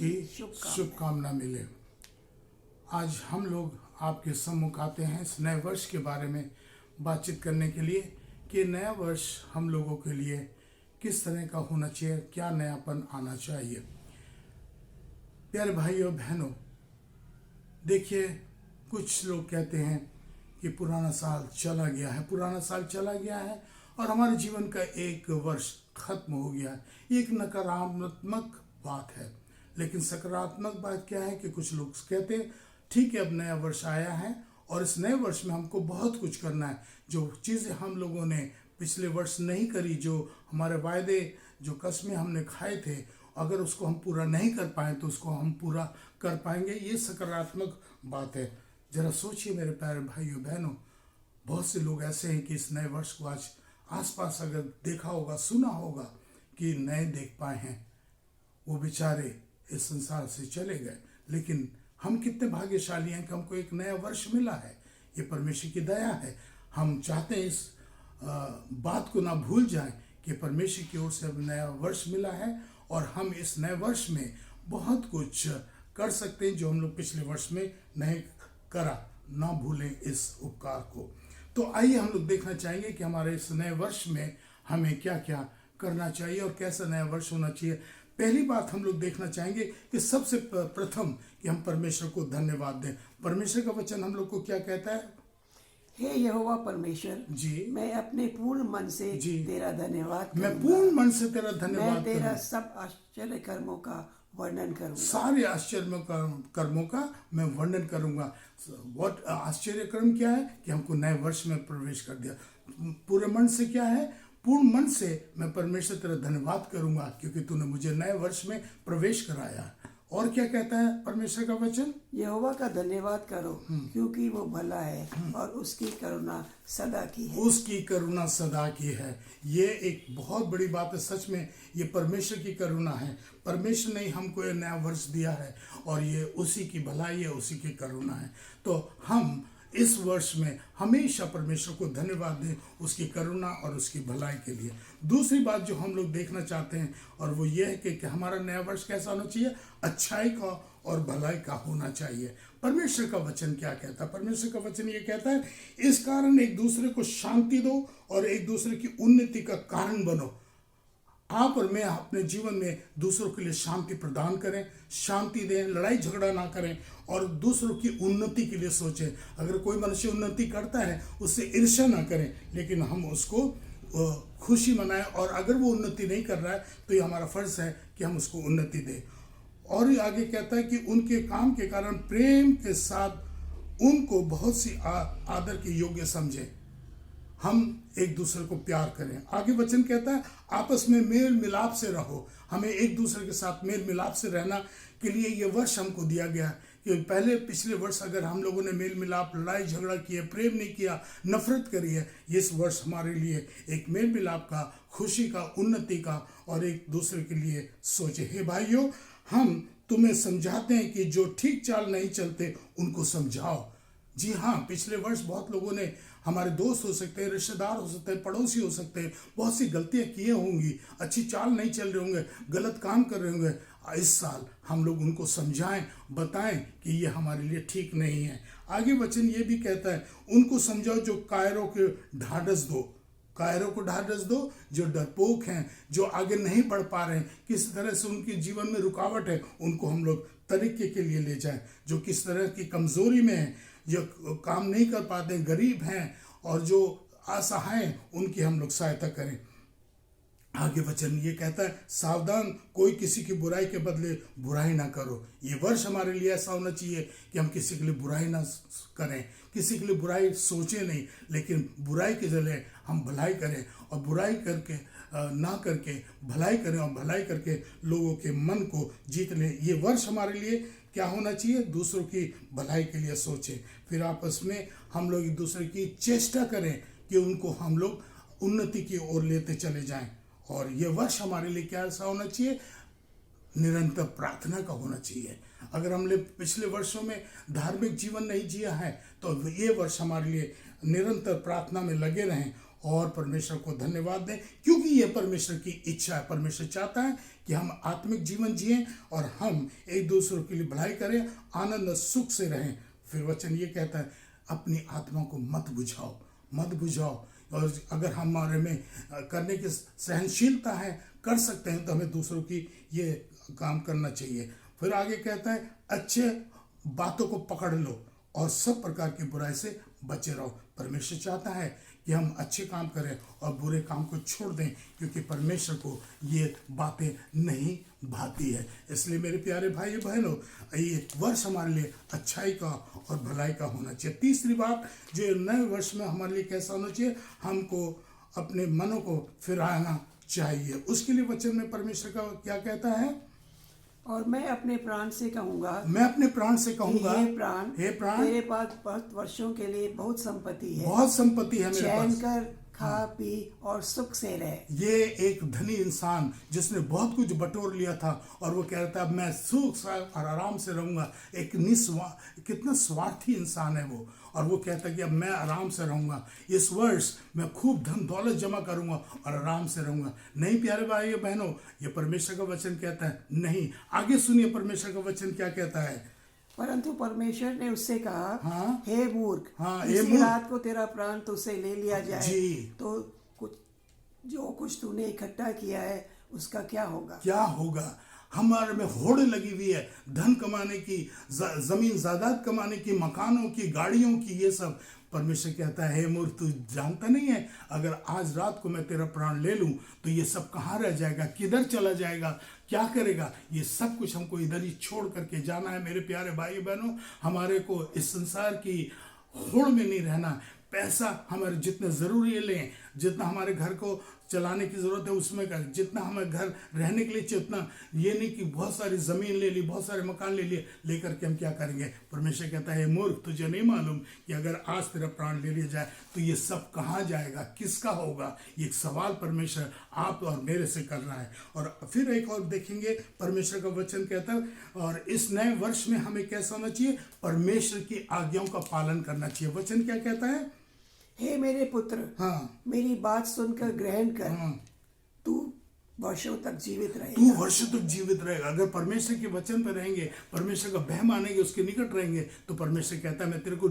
की शुभकामना मिले। आज हम लोग आपके सम्मुख आते हैं इस नए वर्ष के बारे में बातचीत करने के लिए कि नया वर्ष हम लोगों के लिए किस तरह का होना चाहिए, क्या नयापन आना चाहिए। प्यारे भाइयों बहनों, देखिए कुछ लोग कहते हैं कि पुराना साल चला गया है और हमारे जीवन का एक वर्ष खत्म हो गया है। ये एक नकारात्मक बात है, लेकिन सकारात्मक बात क्या है कि कुछ लोग कहते हैं ठीक है, अब नया वर्ष आया है और इस नए वर्ष में हमको बहुत कुछ करना है। जो चीज़ें हम लोगों ने पिछले वर्ष नहीं करी, जो हमारे वायदे, जो कस्में हमने खाए थे, अगर उसको हम पूरा नहीं कर पाए तो उसको हम पूरा कर पाएंगे। ये सकारात्मक बात है। जरा सोचिए मेरे प्यारे भाइयों बहनों, बहुत से लोग ऐसे हैं कि इस नए वर्ष को आज आसपास अगर देखा होगा, सुना होगा कि नए देख पाए हैं, वो बेचारे इस संसार से चले गए। लेकिन हम कितने भाग्यशाली हैं कि हमको एक नया वर्ष मिला है। ये परमेश्वर की दया है। हम चाहते हैं इस बात को ना भूल जाएं कि परमेश्वर की ओर से अब नया वर्ष मिला है और हम इस नए वर्ष में बहुत कुछ कर सकते हैं जो हम लोग पिछले वर्ष में नहीं करा। ना भूलें इस उपकार को। तो आइए हम लोग देखना चाहेंगे कि हमारे इस नए वर्ष में हमें क्या क्या करना चाहिए और कैसा नया वर्ष होना चाहिए। पहली बात हम लोग देखना चाहेंगे कि सबसे प्रथम कि हम परमेश्वर को धन्यवाद दें। परमेश्वर का वचन हम लोग को क्या कहता है? हे यहोवा परमेश्वर जी, मैं अपने पूर्ण मन से तेरा धन्यवाद मैं पूर्ण मन से तेरा धन्यवाद मैं तेरा सब आश्चर्य कर्मों का वर्णन करूंगा। सारे आश्चर्य कर्मों का मैं वर्णन करूंगा। व्हाट आश्चर्य कर्म क्या है कि हमको नए वर्ष में प्रवेश कर दिया। पूरे मन से क्या है? पूर्ण मन से मैं परमेश्वर तेरा धन्यवाद करूंगा क्योंकि तूने मुझे नए वर्ष में प्रवेश कराया। और क्या कहता है परमेश्वर का वचन? यहोवा का धन्यवाद करो क्योंकि वो भला है और उसकी करुणा सदा की है। उसकी करुणा सदा की है। ये एक बहुत बड़ी बात है। सच में ये परमेश्वर की करुणा है। परमेश्वर ने हमको ये नया वर्ष दिया है और ये उसी की भलाई है, उसी की करुणा है। तो हम इस वर्ष में हमेशा परमेश्वर को धन्यवाद दें उसकी करुणा और उसकी भलाई के लिए। दूसरी बात जो हम लोग देखना चाहते हैं और वो ये है कि हमारा नया वर्ष कैसा होना चाहिए? अच्छाई का और भलाई का होना चाहिए। परमेश्वर का वचन क्या कहता है? परमेश्वर का वचन ये कहता है, इस कारण एक दूसरे को शांति दो और एक दूसरे की उन्नति का कारण बनो। आप और मैं अपने जीवन में दूसरों के लिए शांति प्रदान करें, शांति दें, लड़ाई झगड़ा ना करें और दूसरों की उन्नति के लिए सोचें। अगर कोई मनुष्य उन्नति करता है उससे ईर्ष्या ना करें, लेकिन हम उसको खुशी मनाएं। और अगर वो उन्नति नहीं कर रहा है तो ये हमारा फर्ज है कि हम उसको उन्नति दें। और ये आगे कहता है कि उनके काम के कारण प्रेम के साथ उनको बहुत सी आदर के योग्य समझें। हम एक दूसरे को प्यार करें। आगे वचन कहता है आपस में मेल मिलाप से रहो। हमें एक दूसरे के साथ मेल मिलाप से रहना के लिए ये वर्ष हमको दिया गया है कि पहले पिछले वर्ष अगर हम लोगों ने मेल मिलाप, लड़ाई झगड़ा किया, प्रेम नहीं किया, नफरत करी है, इस वर्ष हमारे लिए एक मेल मिलाप का, खुशी का, उन्नति का और एक दूसरे के लिए सोचे। हे भाइयों, हम तुम्हें समझाते हैं कि जो ठीक चाल नहीं चलते उनको समझाओ। जी हाँ, पिछले वर्ष बहुत लोगों ने, हमारे दोस्त हो सकते हैं, रिश्तेदार हो सकते हैं, पड़ोसी हो सकते हैं, बहुत सी गलतियां किए होंगी, अच्छी चाल नहीं चल रहे होंगे, गलत काम कर रहे होंगे। इस साल हम लोग उनको समझाएं, बताएं कि ये हमारे लिए ठीक नहीं है। आगे वचन ये भी कहता है उनको समझाओ जो कायरों के ढाढ़स दो। कायरों को ढाढ़स दो जो डरपोक हैं, जो आगे नहीं बढ़ पा रहे हैं, किस तरह से उनके जीवन में रुकावट है, उनको हम लोग तरीके के लिए ले जाएं। जो किस तरह की कमजोरी में है, जो काम नहीं कर पाते, गरीब हैं और जो असहाय हैं, उनकी हम लोग सहायता करें। आगे वचन ये कहता है सावधान, कोई किसी की बुराई के बदले बुराई ना करो। ये वर्ष हमारे लिए ऐसा होना चाहिए कि हम किसी के लिए बुराई ना करें, किसी के लिए बुराई सोचें नहीं, लेकिन बुराई के जगह हम भलाई करें और बुराई करके ना करके भलाई करें और भलाई करके लोगों के मन को जीत लें। ये वर्ष हमारे लिए क्या होना चाहिए? दूसरों की भलाई के लिए सोचें। फिर आपस में हम लोग एक दूसरे की चेष्टा करें कि उनको हम लोग उन्नति की ओर लेते चले जाएं। और ये वर्ष हमारे लिए क्या ऐसा होना चाहिए? निरंतर प्रार्थना का होना चाहिए। अगर हमने पिछले वर्षों में धार्मिक जीवन नहीं जिया है तो ये वर्ष हमारे लिए निरंतर प्रार्थना में लगे रहें और परमेश्वर को धन्यवाद दें, क्योंकि ये परमेश्वर की इच्छा है। परमेश्वर चाहता है कि हम आत्मिक जीवन जिएं और हम एक दूसरे के लिए भलाई करें, आनंद और सुख से रहें। फिर वचन ये कहता है, अपनी आत्मा को मत बुझाओ, मत बुझाओ। और अगर हमारे में करने की सहनशीलता है, कर सकते हैं, तो हमें दूसरों की ये काम करना चाहिए। फिर आगे कहता है, अच्छे बातों को पकड़ लो और सब प्रकार की बुराई से बचे रहो। परमेश्वर चाहता है कि हम अच्छे काम करें और बुरे काम को छोड़ दें, क्योंकि परमेश्वर को ये बातें नहीं भाती है। इसलिए मेरे प्यारे भाई बहनों, ये वर्ष हमारे लिए अच्छाई का और भलाई का होना चाहिए। तीसरी बात, जो नए वर्ष में हमारे लिए कैसा होना चाहिए, हमको अपने मनों को फिराना चाहिए। उसके लिए वचन में परमेश्वर का क्या कहता है, और मैं अपने प्राण से कहूंगा, मैं अपने प्राण से कहूंगा, हे हे प्राण, तेरे पास बहुत वर्षों के लिए बहुत संपत्ति है, बहुत संपत्ति है मेरे चैन पास। कर, खा पी और सुख से रह। ये एक धनी इंसान जिसने बहुत कुछ बटोर लिया था और वो कहता है, अब मैं सुख से और आराम से रहूंगा। एक कितना स्वार्थी इंसान है वो, और वो कहता है कि अब मैं आराम से रहूंगा, इस वर्ष मैं खूब धन दौलत जमा करूंगा और आराम से रहूंगा। नहीं प्यारे भाई बहनों, ये परमेश्वर का वचन कहता है नहीं। आगे सुनिए परमेश्वर का वचन क्या कहता है। परंतु परमेश्वर ने उससे कहा, हाँ, हे मूर्ख, हे इसी मूर्ख, रात को तेरा प्राण तुझसे ले लिया जाए जी, तो जो कुछ तूने इकट्ठा किया है उसका क्या होगा? क्या होगा? हमारे में होड़ लगी हुई है धन कमाने की, जमीन जायदाद कमाने की, मकानों की, गाड़ियों की, ये सब। परमेश्वर कहता है, हे मूर्ख, तू जानता नहीं है, अगर आज रात को मैं तेरा प्राण ले लूं तो ये सब कहाँ रह जाएगा, किधर चला जाएगा, क्या करेगा? ये सब कुछ हमको इधर ही छोड़ करके जाना है। मेरे प्यारे भाई बहनों, हमारे को इस संसार की होड़ में नहीं रहना। पैसा हमारे जितने ज़रूरी है लें, जितना हमारे घर को चलाने की ज़रूरत है उसमें कर, जितना हमें घर रहने के लिए चाहिए उतना। ये नहीं कि बहुत सारी ज़मीन ले ली, बहुत सारे मकान ले लिए, लेकर के हम क्या करेंगे? परमेश्वर कहता है, मूर्ख, तुझे नहीं मालूम कि अगर आज तेरा प्राण ले लिया जाए तो ये सब कहाँ जाएगा, किसका होगा? ये एक सवाल परमेश्वर आप और मेरे से कर रहा है। और फिर एक और देखेंगे, परमेश्वर का वचन कहता है, और इस नए वर्ष में हमें कैसा होना चाहिए? परमेश्वर की आज्ञाओं का पालन करना चाहिए। वचन क्या कहता है? हे मेरे पुत्र, हाँ, मेरी बात सुनकर ग्रहण कर, हाँ, तू वर्षों तक जीवित तू रहेगा। वर्षों तक जीवित रहेगा। अगर परमेश्वर के वचन पर रहेंगे, परमेश्वर का भय मानेंगे, उसके निकट रहेंगे, तो परमेश्वर कहता है मैं तेरे को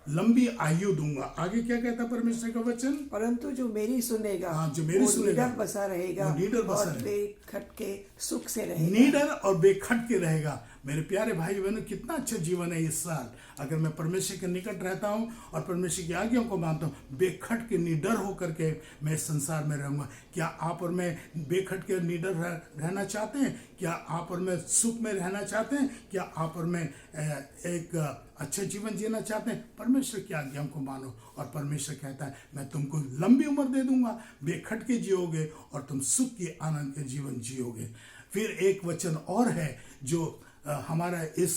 लंबी आयु दूंगा। आगे क्या कहता है परमेश्वर का वचन? परंतु जो मेरी सुनेगा, हाँ, जो मेरी सुनेगा, निडर बसा रहेगा, वो निडर बसा और रहेगा, बेखटके सुख से रहेगा। निडर और बेखट के रहेगा। मेरे प्यारे भाई बहनों, कितना अच्छा जीवन है इस साल, अगर मैं परमेश्वर के निकट रहता हूँ और परमेश्वर की आज्ञाओं को मानता हूँ, बेखट के निडर होकर के मैं इस संसार में रहूंगा। क्या आप और मैं बेखट के निडर रहना चाहते हैं? क्या आप और मैं सुख में रहना चाहते हैं? क्या आप और मैं एक अच्छा जीवन जीना चाहते हैं? परमेश्वर की आज्ञाओं को मानो, और परमेश्वर कहता है मैं तुमको लंबी उम्र दे दूंगा, बेखट के जियोगे और तुम सुख के आनंद के जीवन जियोगे। फिर एक वचन और है जो हमारा इस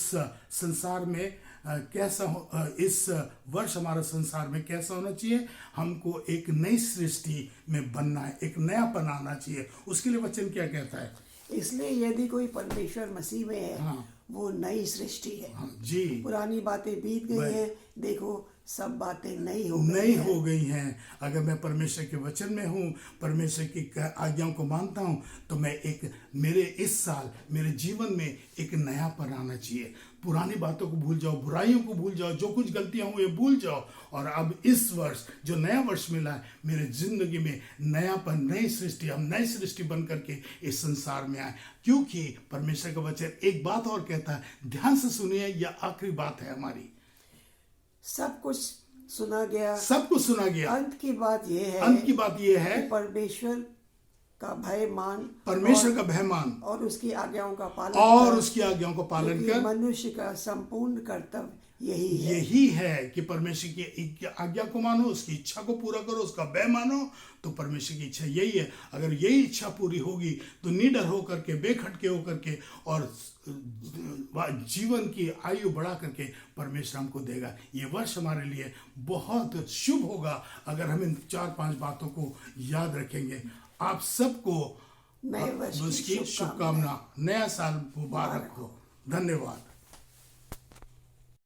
संसार में कैसा हो, इस वर्ष हमारा संसार में कैसा होना चाहिए? हमको एक नई सृष्टि में बनना है, एक नयापन आना चाहिए। उसके लिए वचन क्या कहता है? इसलिए यदि कोई परमेश्वर मसीह में है, हाँ, वो नई सृष्टि है। हाँ, जी, पुरानी बातें बीत गई हैं, देखो सब बातें नई हो गई हैं। अगर मैं परमेश्वर के वचन में हूँ, परमेश्वर की आज्ञाओं को मानता हूँ, तो मैं मेरे इस साल मेरे जीवन में एक नयापन आना चाहिए। पुरानी बातों को भूल जाओ, बुराइयों को भूल जाओ, जो कुछ गलतियां हुई भूल जाओ, और अब इस वर्ष जो नया वर्ष मिला है, मेरे जिंदगी में नयापन, नई सृष्टि, हम नई सृष्टि बन करके इस संसार में आए। क्योंकि परमेश्वर का वचन एक बात और कहता है, ध्यान से सुनिए, यह आखिरी बात है हमारी। सब कुछ सुना गया, सब कुछ सुना गया, अंत की बात यह है, अंत की बात यह है, परमेश्वर का भय मान, परमेश्वर का भय मान और उसकी आज्ञाओं का पालन और कर, उसकी आज्ञाओं का पालन क्योंकि कर। मनुष्य का संपूर्ण कर्तव्य यही है कि परमेश्वर की आज्ञा को मानो, उसकी इच्छा को पूरा करो, उसका भय मानो। तो परमेश्वर की इच्छा यही है। अगर यही इच्छा पूरी होगी तो निडर होकर के, बेखटके होकर के और जीवन की आयु बढ़ा करके परमेश्वर हमको देगा। ये वर्ष हमारे लिए बहुत शुभ होगा अगर हम इन 4-5 बातों को याद रखेंगे। आप सबको नए वर्ष की शुभकामना, नया साल मुबारक हो। धन्यवाद।